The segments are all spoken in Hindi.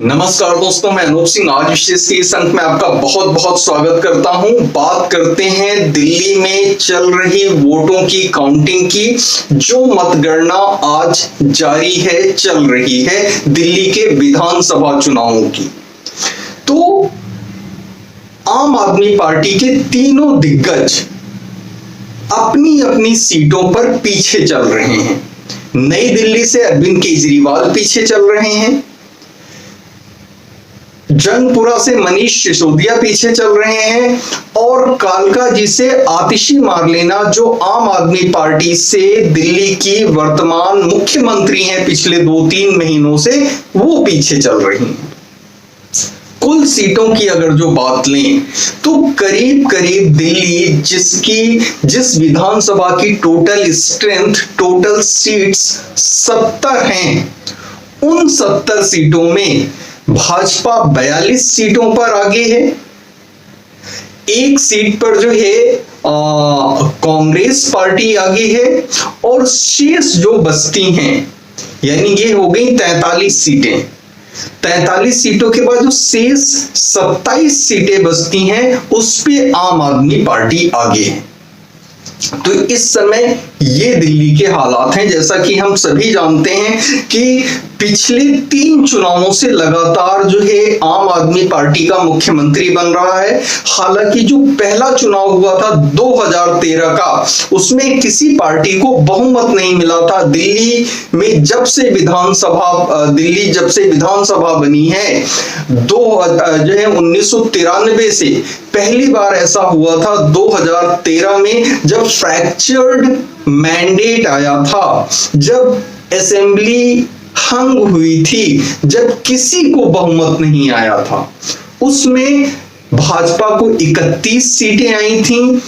नमस्कार दोस्तों, मैं अनूप सिंह आज विशेष के इस अंक में आपका बहुत बहुत स्वागत करता हूं। बात करते हैं दिल्ली में चल रही वोटों की काउंटिंग की। जो मतगणना आज जारी है, चल रही है दिल्ली के विधानसभा चुनावों की। तो आम आदमी पार्टी के तीनों दिग्गज अपनी अपनी सीटों पर पीछे चल रहे हैं। नई दिल्ली से अरविंद केजरीवाल पीछे चल रहे हैं, जंगपुरा से मनीष सिसोदिया पीछे चल रहे हैं और कालकाजी से आतिशी मारलेना, जो आम आदमी पार्टी से दिल्ली की वर्तमान मुख्यमंत्री हैं पिछले 2-3 महीनों से, वो पीछे चल रही हैं। कुल सीटों की अगर जो बात लें तो करीब करीब दिल्ली जिस विधानसभा की टोटल स्ट्रेंथ, टोटल सीट्स 70 हैं, उन 70 सीटों में भाजपा 42 सीटों पर आगे है। एक सीट पर जो है कांग्रेस पार्टी आगे है और शेष जो बचती हैं, यानी ये हो गई 43 सीटें। 43 सीटों के बाद जो शेष 27 सीटें बचती हैं, उस पे आम आदमी पार्टी आगे है। तो इस समय ये दिल्ली के हालात हैं। जैसा कि हम सभी जानते हैं कि पिछले 3 चुनावों से लगातार जो है आम आदमी पार्टी का मुख्यमंत्री बन रहा है। हालांकि जो पहला चुनाव हुआ था 2013 का, उसमें किसी पार्टी को बहुमत नहीं मिला था। दिल्ली जब से विधानसभा बनी है, जो है 1993 से पहली बार ऐसा हुआ था 2013 में, जब फ्रैक्चर्ड मैंडेट आया था, जब असेंबली हंग हुई थी, जब किसी को बहुमत नहीं आया था। उसमें भाजपा को 31 सीटें आई थी,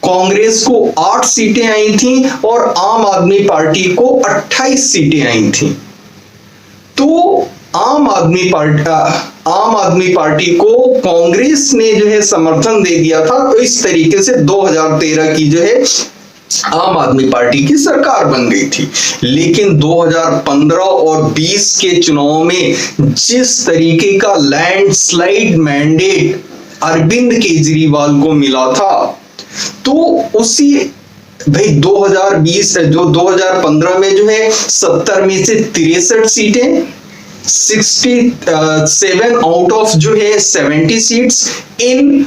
कांग्रेस को 8 सीटें आई थी और आम आदमी पार्टी को 28 सीटें आई थी। तो आम आदमी पार्टी को कांग्रेस ने जो है समर्थन दे दिया था। तो इस तरीके से 2013 की जो है आम आदमी पार्टी की सरकार बन गई थी। लेकिन 2015 और 20 के चुनाव में जिस तरीके का लैंडस्लाइड मैंडेट अरविंद केजरीवाल को मिला था, तो उसी 2015 में जो है 70 में से 63 सीटें, 67 आउट ऑफ जो है 70 seats in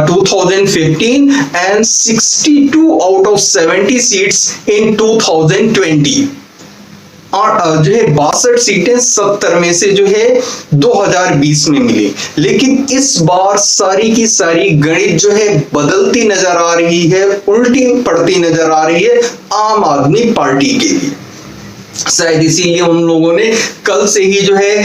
2015 and 62 out of 70 seats in 2020 और जो है 62 सीटें 70 में से जो है 2020 में मिली। लेकिन इस बार सारी की सारी गणित जो है बदलती नजर आ रही है, उल्टी पड़ती नजर आ रही है आम आदमी पार्टी के लिए। शायद इसीलिए उन लोगों ने कल से ही जो है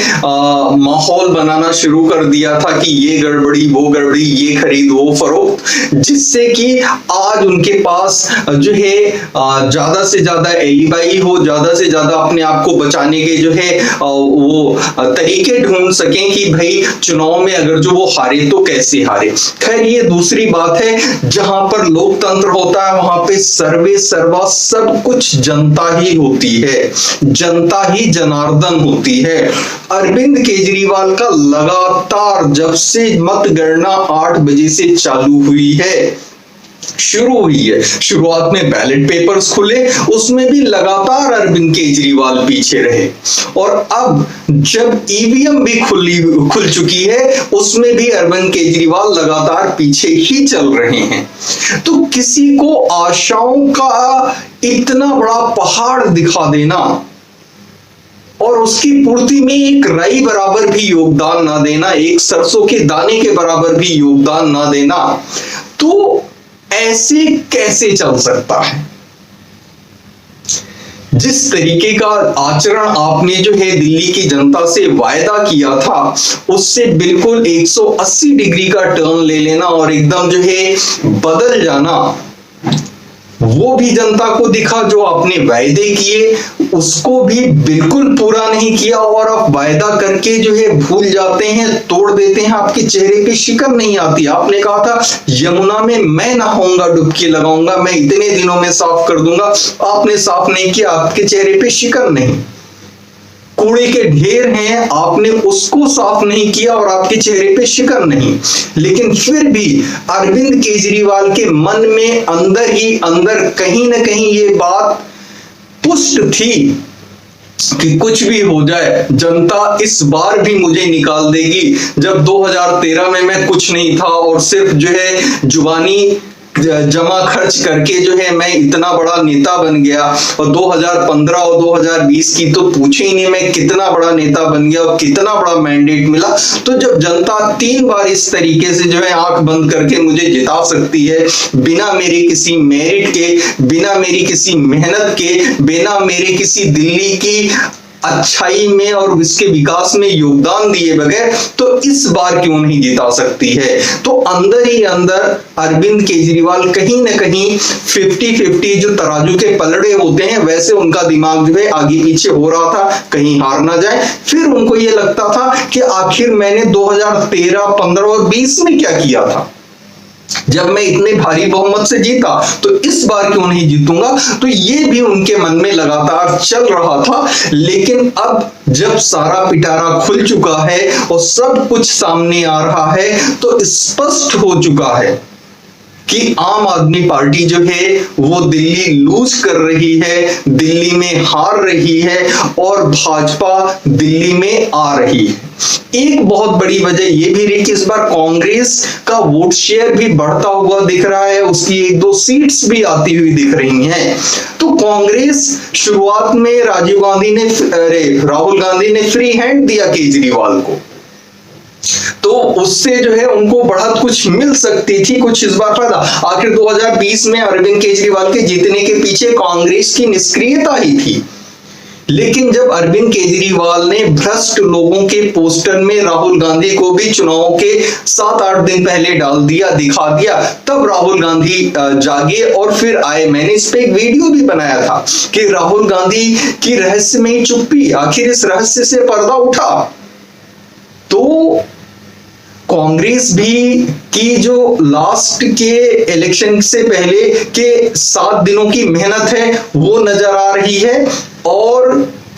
माहौल बनाना शुरू कर दिया था कि ये गड़बड़ी, वो गड़बड़ी, ये खरीद, वो फरोख्त, जिससे कि आज उनके पास जो है ज्यादा से ज्यादा एलिबाई हो, ज्यादा से ज्यादा अपने आप को बचाने के जो है वो तरीके ढूंढ सकें कि भाई चुनाव में अगर जो वो हारे तो कैसे हारे। खैर, ये दूसरी बात है। जहां पर लोकतंत्र होता है वहां पे सर्वे सर्वा सब कुछ जनता ही होती है, जनता ही जनार्दन होती है। अरविंद केजरीवाल का लगातार जब से मतगणना 8 बजे से चालू हुई है, शुरू हुई है, शुरुआत में बैलेट पेपर्स खुले, उसमें भी लगातार अरविंद केजरीवाल पीछे रहे। और अब जब ईवीएम भी खुल चुकी है, उसमें भी अरविंद केजरीवाल लगातार पीछे ही चल रहे हैं। तो किसी को आशाओं का इतना बड़ा पहाड़ दिखा देना और उसकी पूर्ति में एक राई बराबर भी योगदान ना देना, एक सरसों के दाने के बराबर भी योगदान ना देना, तो ऐसे कैसे चल सकता है? जिस तरीके का आचरण आपने जो है दिल्ली की जनता से वायदा किया था, उससे बिल्कुल 180 डिग्री का टर्न ले लेना और एकदम जो है बदल जाना, वो भी जनता को दिखा। जो आपने वायदे किए उसको भी बिल्कुल पूरा नहीं किया और आप वायदा करके जो है भूल जाते हैं, तोड़ देते हैं, आपके चेहरे पे शिकन नहीं आती। आपने कहा था यमुना में मैं नहाऊंगा, डुबकी लगाऊंगा, मैं इतने दिनों में साफ कर दूंगा। आपने साफ नहीं किया, आपके चेहरे पे शिकन नहीं। कूड़े के ढेर हैं, आपने उसको साफ नहीं किया और आपके चेहरे पे शिकन नहीं, लेकिन फिर भी अरविंद केजरीवाल के मन में अंदर ही अंदर कहीं ना कहीं ये बात पुष्ट थी कि कुछ भी हो जाए जनता इस बार भी मुझे निकाल देगी। जब 2013 में मैं कुछ नहीं था और सिर्फ जो है जुबानी जमा खर्च करके जो है मैं इतना बड़ा नेता बन गया, और 2015 और 2020 की तो पूछे ही नहीं, मैं कितना बड़ा नेता बन गया और कितना बड़ा मैंडेट मिला। तो जब जनता 3 बार इस तरीके से जो है आंख बंद करके मुझे जिता सकती है, बिना मेरे किसी मेरिट के, बिना मेरी किसी मेहनत के, बिना मेरे किसी दिल्ली की अच्छाई में और इसके विकास में योगदान दिए बगैर, तो इस बार क्यों नहीं जिता सकती है। तो अंदर ही अंदर अरविंद केजरीवाल कहीं ना कहीं 50-50 जो तराजू के पलड़े होते हैं वैसे उनका दिमाग जो है आगे पीछे हो रहा था, कहीं हार ना जाए। फिर उनको ये लगता था कि आखिर मैंने 2013, 15 और 20 में क्या किया था, जब मैं इतने भारी बहुमत से जीता तो इस बार क्यों नहीं जीतूंगा। तो ये भी उनके मन में लगातार चल रहा था। लेकिन अब जब सारा पिटारा खुल चुका है और सब कुछ सामने आ रहा है, तो स्पष्ट हो चुका है कि आम आदमी पार्टी जो है वो दिल्ली लूज कर रही है, दिल्ली में हार रही है और भाजपा दिल्ली में आ रही है। एक बहुत बड़ी वजह यह भी रही कि इस बार कांग्रेस का वोट शेयर भी बढ़ता हुआ दिख रहा है, उसकी 1-2 सीट्स भी आती हुई दिख रही हैं। तो कांग्रेस शुरुआत में राहुल गांधी ने फ्री हैंड दिया केजरीवाल को, तो उससे जो है उनको बढ़त कुछ मिल सकती थी, कुछ इस बार फायदा। आखिर 2020 में अरविंद केजरीवाल के जीतने के पीछे कांग्रेस की निष्क्रियता ही थी। लेकिन जब अरविंद केजरीवाल ने भ्रष्ट लोगों के पोस्टर में राहुल गांधी को भी चुनाव के 7-8 दिन पहले डाल दिया, दिखा दिया, तब राहुल गांधी जागे और फिर आए। मैंने इस पे एक वीडियो भी बनाया था कि राहुल गांधी की रहस्यमयी चुप्पी, आखिर इस रहस्य से पर्दा उठा। तो कांग्रेस भी की जो लास्ट के इलेक्शन से पहले के 7 दिनों की मेहनत है वो नजर आ रही है, और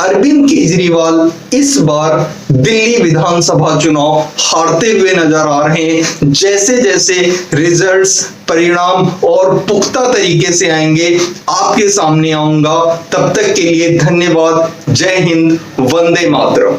अरविंद केजरीवाल इस बार दिल्ली विधानसभा चुनाव हारते हुए नजर आ रहे हैं। जैसे जैसे रिजल्ट्स, परिणाम और पुख्ता तरीके से आएंगे आपके सामने आऊंगा। तब तक के लिए धन्यवाद। जय हिंद, वंदे मातरम।